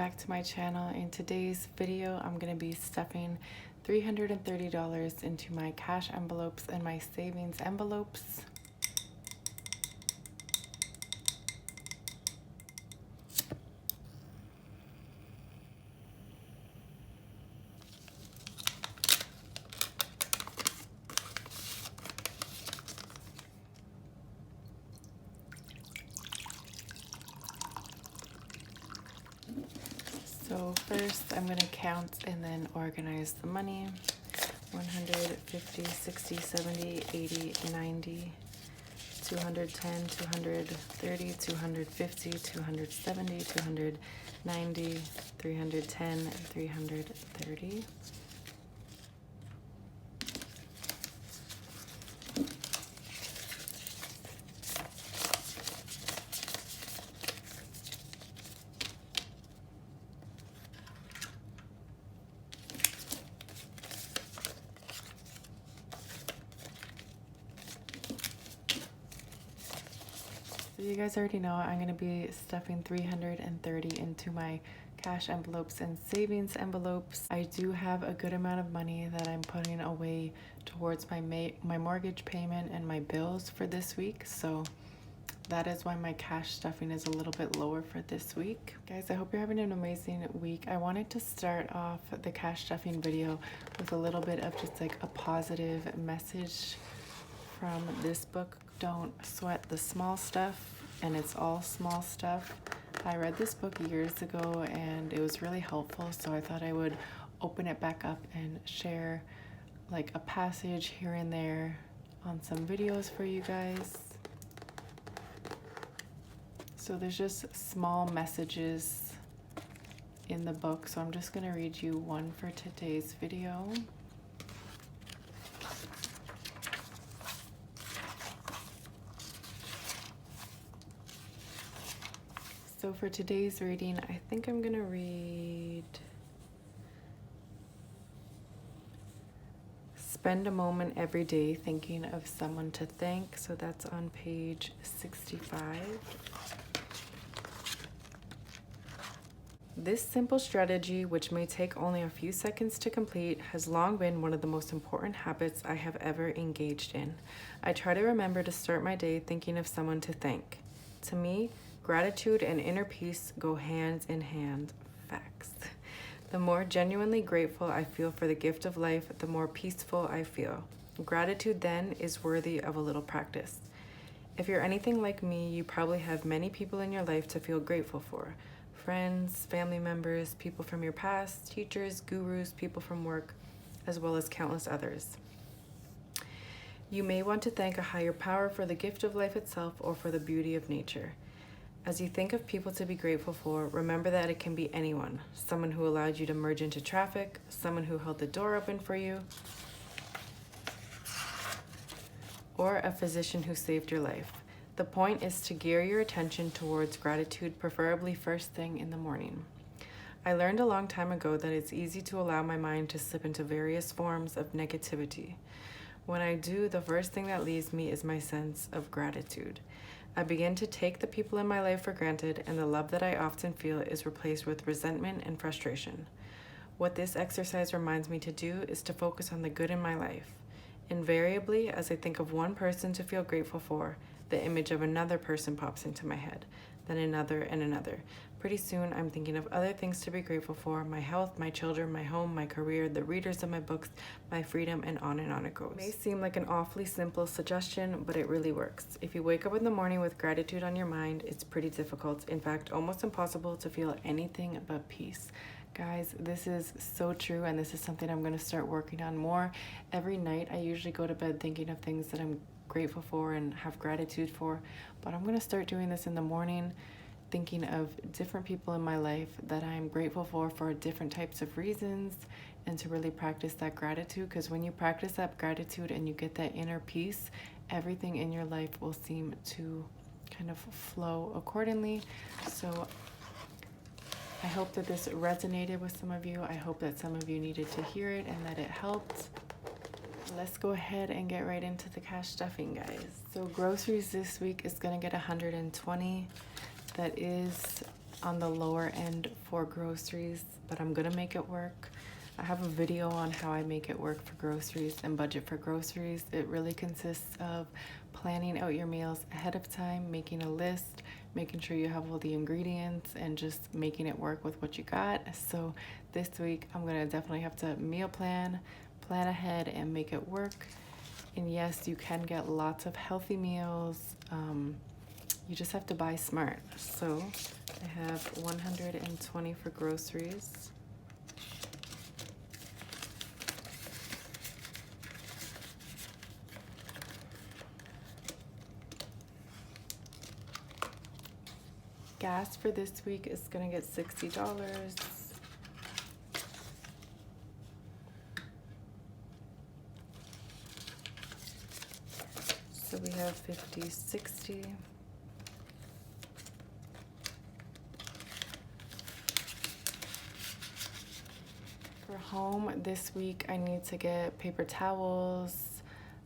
back to my channel. In today's video, I'm going to be stuffing $330 into my cash envelopes and my savings envelopes. So first I'm going to count and then organize the money. 150, 60, 70, 80, 90, 210, 230, 250, 270, 290, 310, 330. So you guys already know I'm going to be stuffing 330 into my cash envelopes and savings envelopes. I do have a good amount of money that I'm putting away towards my mortgage payment and my bills for this week. So that is why my cash stuffing is a little bit lower for this week. Guys, I hope you're having an amazing week. I wanted to start off the cash stuffing video with a little bit of just like a positive message from this book, Don't Sweat the Small Stuff, and it's all small stuff. I read this book years ago and it was really helpful, so I thought I would open it back up and share like a passage here and there on some videos for you guys. So there's just small messages in the book, so I'm just gonna read you one for today's video. So for today's reading, I think I'm gonna read Spend a moment every day thinking of someone to thank. So that's on page 65. This simple strategy, which may take only a few seconds to complete, has long been one of the most important habits I have ever engaged in. I try to remember to start my day thinking of someone to thank. To me, gratitude and inner peace go hand in hand. Facts. The more genuinely grateful I feel for the gift of life, the more peaceful I feel. Gratitude, then, is worthy of a little practice. If you're anything like me, you probably have many people in your life to feel grateful for. Friends, family members, people from your past, teachers, gurus, people from work, as well as countless others. You may want to thank a higher power for the gift of life itself or for the beauty of nature. As you think of people to be grateful for, remember that it can be anyone. Someone who allowed you to merge into traffic, someone who held the door open for you, or a physician who saved your life. The point is to gear your attention towards gratitude, preferably first thing in the morning. I learned a long time ago that it's easy to allow my mind to slip into various forms of negativity. When I do, the first thing that leaves me is my sense of gratitude. I begin to take the people in my life for granted, and the love that I often feel is replaced with resentment and frustration. What this exercise reminds me to do is to focus on the good in my life. Invariably, as I think of one person to feel grateful for, the image of another person pops into my head, then another and another. Pretty soon, I'm thinking of other things to be grateful for: my health, my children, my home, my career, the readers of my books, my freedom, and on it goes. It may seem like an awfully simple suggestion, but it really works. If you wake up in the morning with gratitude on your mind, it's pretty difficult, in fact, almost impossible to feel anything but peace. Guys, this is so true, and this is something I'm going to start working on more. Every night, I usually go to bed thinking of things that I'm grateful for and have gratitude for, but I'm going to start doing this in the morning, thinking of different people in my life that I'm grateful for different types of reasons, and to really practice that gratitude, because when you practice that gratitude and you get that inner peace, everything in your life will seem to kind of flow accordingly. So I hope that this resonated with some of you. I hope that some of you needed to hear it and that it helped. Let's go ahead and get right into the cash stuffing, guys. So groceries this week is gonna get $120. That is on the lower end for groceries, but I'm gonna make it work. I have a video on how I make it work for groceries and budget for groceries. It really consists of planning out your meals ahead of time, making a list, making sure you have all the ingredients, and just making it work with what you got. So this week I'm gonna definitely have to meal plan ahead and make it work. And yes, you can get lots of healthy meals. You just have to buy smart. So I have 120 for groceries. Gas for this week is gonna get $60. So we have 50, 60. For home this week, I need to get paper towels,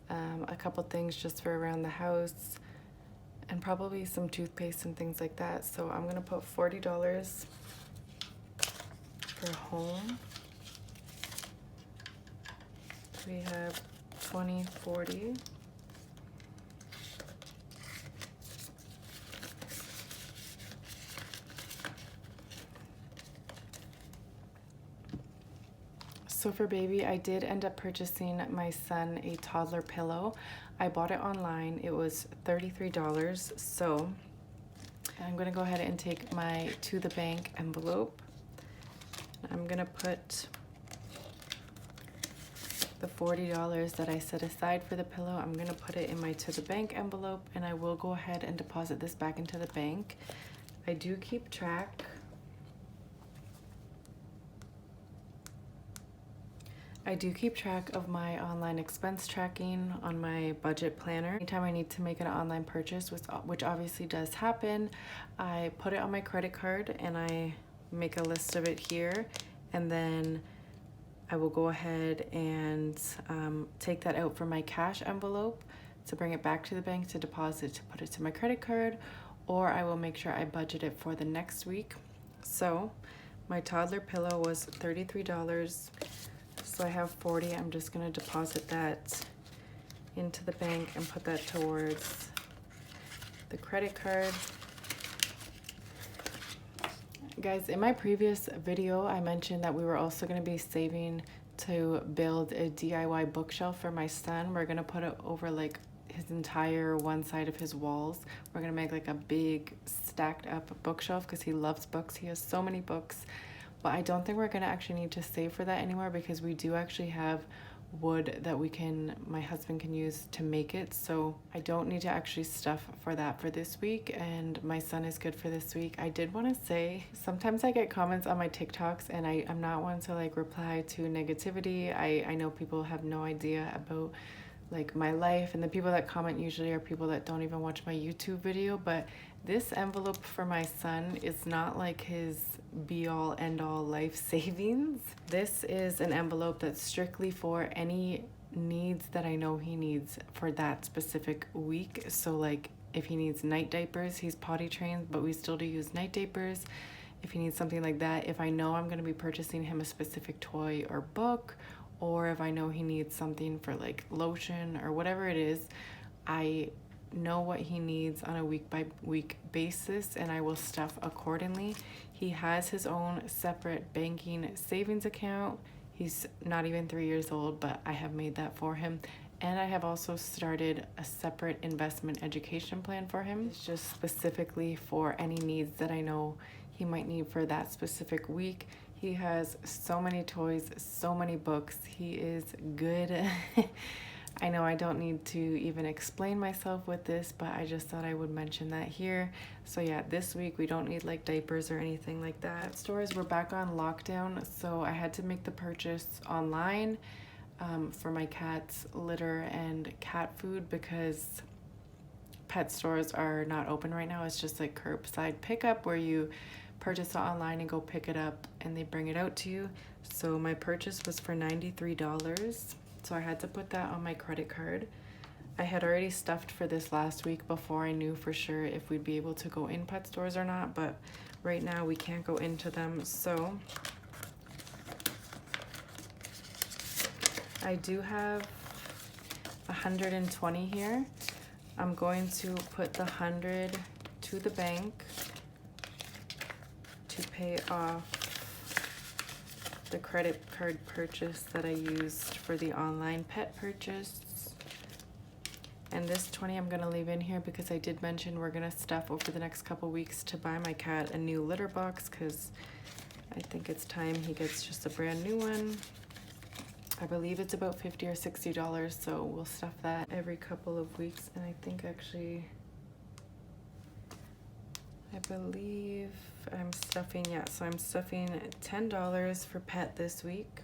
a couple things just for around the house, and probably some toothpaste and things like that. So I'm gonna put $40 for home. We have 20, 40. So for baby, I did end up purchasing my son a toddler pillow. I bought it online. It was $33. So I'm gonna go ahead and take my to the bank envelope. I'm gonna put the $40 that I set aside for the pillow. I'm gonna put it in my to the bank envelope, and I will go ahead and deposit this back into the bank. I do keep track. I do keep track of my online expense tracking on my budget planner. Anytime I need to make an online purchase, which obviously does happen, I put it on my credit card and I make a list of it here, and then I will go ahead and take that out from my cash envelope to bring it back to the bank to deposit, to put it to my credit card, or I will make sure I budget it for the next week. So my toddler pillow was $33. So I have 40. I'm just gonna deposit that into the bank and put that towards the credit card. Guys, in my previous video, I mentioned that we were also gonna be saving to build a DIY bookshelf for my son. We're gonna put it over like his entire one side of his walls. We're gonna make like a big stacked up bookshelf because he loves books. He has so many books. But I don't think we're gonna actually need to save for that anymore because we do actually have wood that my husband can use to make it. So I don't need to actually stuff for that for this week, and my son is good for this week. I did want to say, sometimes I get comments on my TikToks and I'm not one to like reply to negativity. I know people have no idea about like my life, and the people that comment usually are people that don't even watch my YouTube video, but this envelope for my son is not like his be-all end-all life savings. This is an envelope that's strictly for any needs that I know he needs for that specific week. So like if he needs night diapers, he's potty trained, but we still do use night diapers. If he needs something like that, if I know I'm gonna be purchasing him a specific toy or book, or if I know he needs something for like lotion or whatever it is, I know what he needs on a week by week basis and I will stuff accordingly. He has his own separate banking savings account. He's not even 3 years old, but I have made that for him. And I have also started a separate investment education plan for him. It's just specifically for any needs that I know he might need for that specific week. He has so many toys, so many books. He is good. I know I don't need to even explain myself with this, but I just thought I would mention that here. So yeah, this week we don't need like diapers or anything like that. Stores were back on lockdown, so I had to make the purchase online for my cat's litter and cat food because pet stores are not open right now. It's just like curbside pickup where you purchase it online and go pick it up and they bring it out to you. So my purchase was for $93. So I had to put that on my credit card. I had already stuffed for this last week before I knew for sure if we'd be able to go in pet stores or not, but right now we can't go into them. So I do have 120 here. I'm going to put the 100 to the bank to pay off the credit card purchase that I used for the online pet purchase. And this 20 I'm gonna leave in here because I did mention we're gonna stuff over the next couple weeks to buy my cat a new litter box, because I think it's time he gets just a brand new one. I believe it's about $50 or $60, so we'll stuff that every couple of weeks. And I think actually, I believe I'm stuffing, yeah, so I'm stuffing $10 for pet this week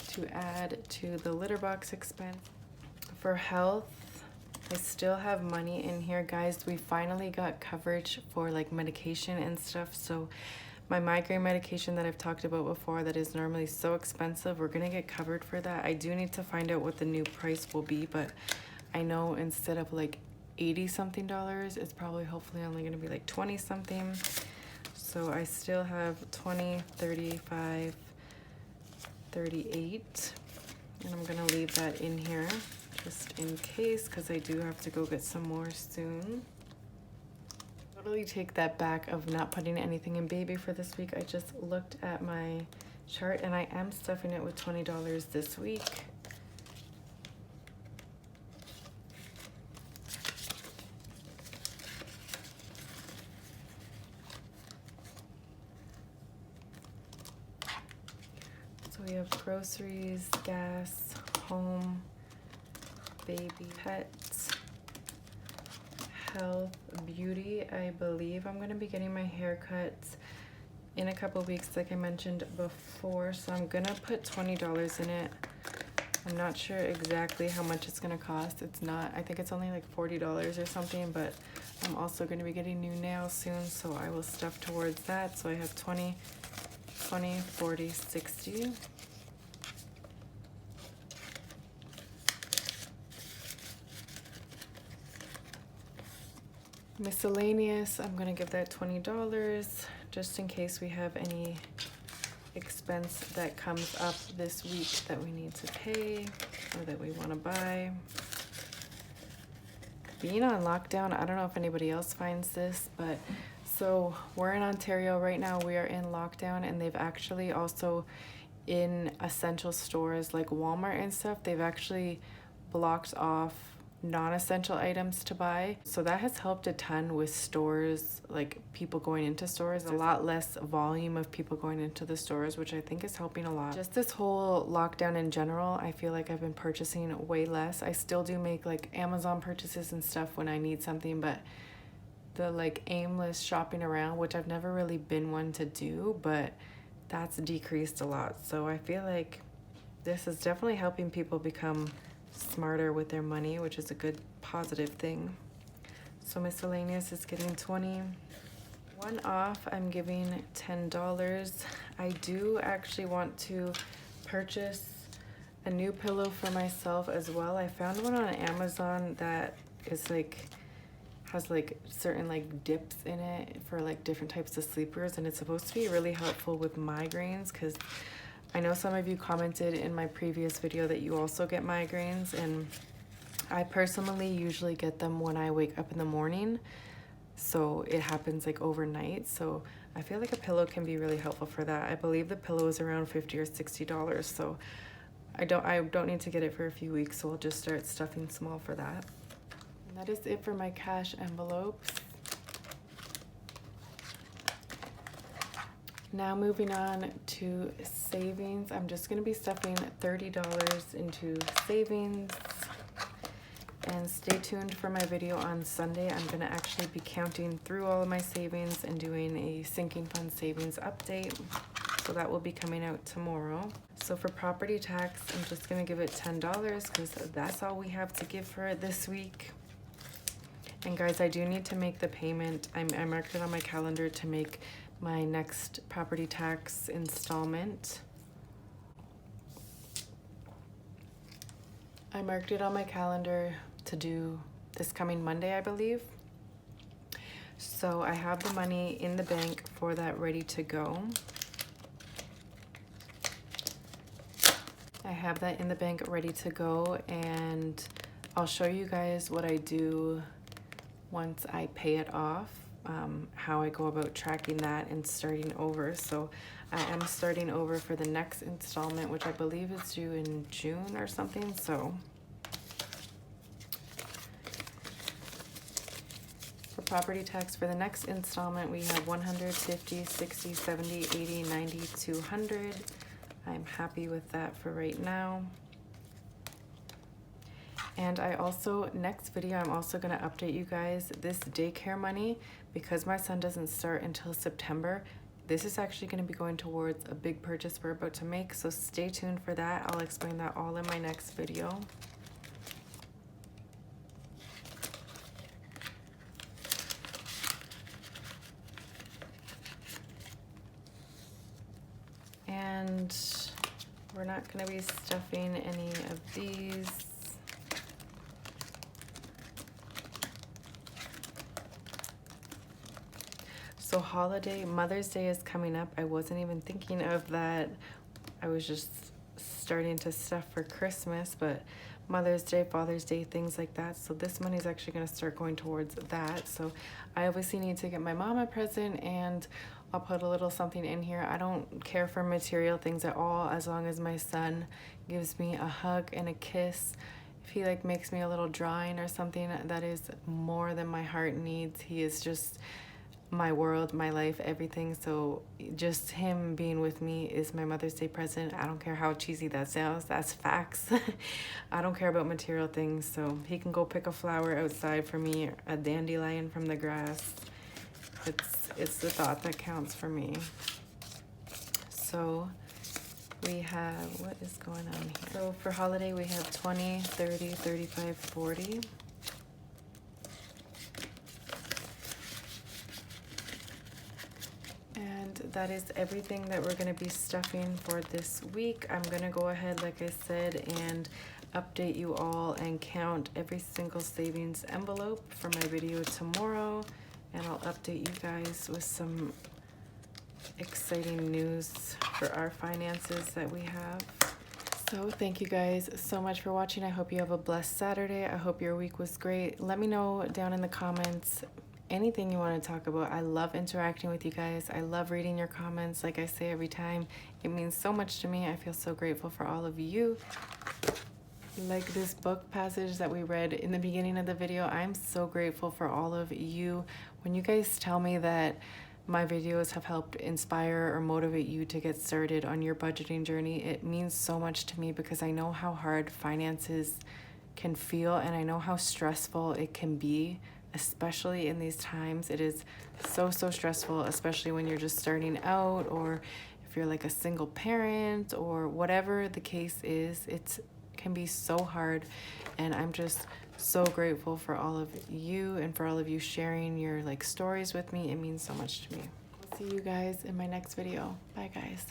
to add to the litter box expense. For health, I still have money in here, guys. We finally got coverage for like medication and stuff. So my migraine medication that I've talked about before that is normally so expensive, we're gonna get covered for that. I do need to find out what the new price will be, but I know instead of like 80 something dollars, it's probably hopefully only gonna be like 20 something. So I still have 20, 35, 38, and I'm gonna leave that in here just in case, because I do have to go get some more soon. Totally take that back of not putting anything in baby for this week. I just looked at my chart and I am stuffing it with $20 this week. So we have groceries, gas, home, baby, pets, health, beauty. I believe I'm gonna be getting my hair cut in a couple weeks, like I mentioned before, so I'm gonna put $20 in it. I'm not sure exactly how much it's gonna cost. It's not, I think it's only like $40 or something, but I'm also gonna be getting new nails soon, so I will stuff towards that. So I have 20, 40, 60. Miscellaneous, I'm gonna give that $20 just in case we have any expense that comes up this week that we need to pay or that we want to buy. Being on lockdown, I don't know if anybody else finds this, but so we're in Ontario right now. We are in lockdown, and they've actually also in essential stores like Walmart and stuff, they've actually blocked off non-essential items to buy. So that has helped a ton with stores, like people going into stores. There's a lot less volume of people going into the stores, which I think is helping a lot. Just this whole lockdown in general, I feel like I've been purchasing way less. I still do make like Amazon purchases and stuff when I need something, but the like aimless shopping around, which I've never really been one to do, but that's decreased a lot. So I feel like this is definitely helping people become smarter with their money, which is a good positive thing. So miscellaneous is getting 20. One off, I'm giving $10. I do actually want to purchase a new pillow for myself as well. I found one on Amazon that is like has like certain like dips in it for like different types of sleepers, and it's supposed to be really helpful with migraines, because I know some of you commented in my previous video that you also get migraines, and I personally usually get them when I wake up in the morning, so it happens like overnight. So I feel like a pillow can be really helpful for that. I believe the pillow is around $50 or $60, so I don't need to get it for a few weeks, so I'll just start stuffing small for that. And that is it for my cash envelopes. Now moving on to savings, I'm just going to be stuffing $30 into savings, and stay tuned for my video on Sunday. I'm going to actually be counting through all of my savings and doing a sinking fund savings update, so that will be coming out tomorrow. So for property tax, I'm just going to give it $10 because that's all we have to give for it this week. And guys, I do need to make the payment. I marked it on my calendar to make my next property tax installment. I marked it on my calendar to do this coming Monday, I believe. So I have the money in the bank for that ready to go. I have that in the bank ready to go, and I'll show you guys what I do once I pay it off, how I go about tracking that and starting over. So I am starting over for the next installment, which I believe is due in June or something. So for property tax, for the next installment, we have 150, 60, 70, 80, 90, 200. I'm happy with that for right now. And I also, next video, I'm also gonna update you guys this daycare money, because my son doesn't start until September. This is actually gonna be going towards a big purchase we're about to make, so stay tuned for that. I'll explain that all in my next video. And we're not gonna be stuffing any of these. So holiday, Mother's Day is coming up. I wasn't even thinking of that. I was just starting to stuff for Christmas, but Mother's Day, Father's Day, things like that. So this money is actually gonna start going towards that. So I obviously need to get my mom a present, and I'll put a little something in here. I don't care for material things at all, as long as my son gives me a hug and a kiss. If he like makes me a little drawing or something, that is more than my heart needs. He is just my world, my life, everything. So just him being with me is my Mother's Day present. I don't care how cheesy that sounds, that's facts. I don't care about material things. So he can go pick a flower outside for me, a dandelion from the grass. It's the thought that counts for me. So we have, what is going on here? So for holiday, we have 20, 30, 35, 40. And that is everything that we're going to be stuffing for this week. I'm going to go ahead, like I said, and update you all and count every single savings envelope for my video tomorrow. And I'll update you guys with some exciting news for our finances that we have. So thank you guys so much for watching. I hope you have a blessed Saturday. I hope your week was great. Let me know down in the comments anything you want to talk about. I love interacting with you guys. I love reading your comments. Like I say every time, it means so much to me. I feel so grateful for all of you. Like this book passage that we read in the beginning of the video, I'm so grateful for all of you. When you guys tell me that my videos have helped inspire or motivate you to get started on your budgeting journey, it means so much to me, because I know how hard finances can feel, and I know how stressful it can be, especially in these times. It is so stressful, especially when you're just starting out, or if you're like a single parent, or whatever the case is. It can be so hard, and I'm just so grateful for all of you and for all of you sharing your like stories with me. It means so much to me. I'll see you guys in my next video. Bye guys.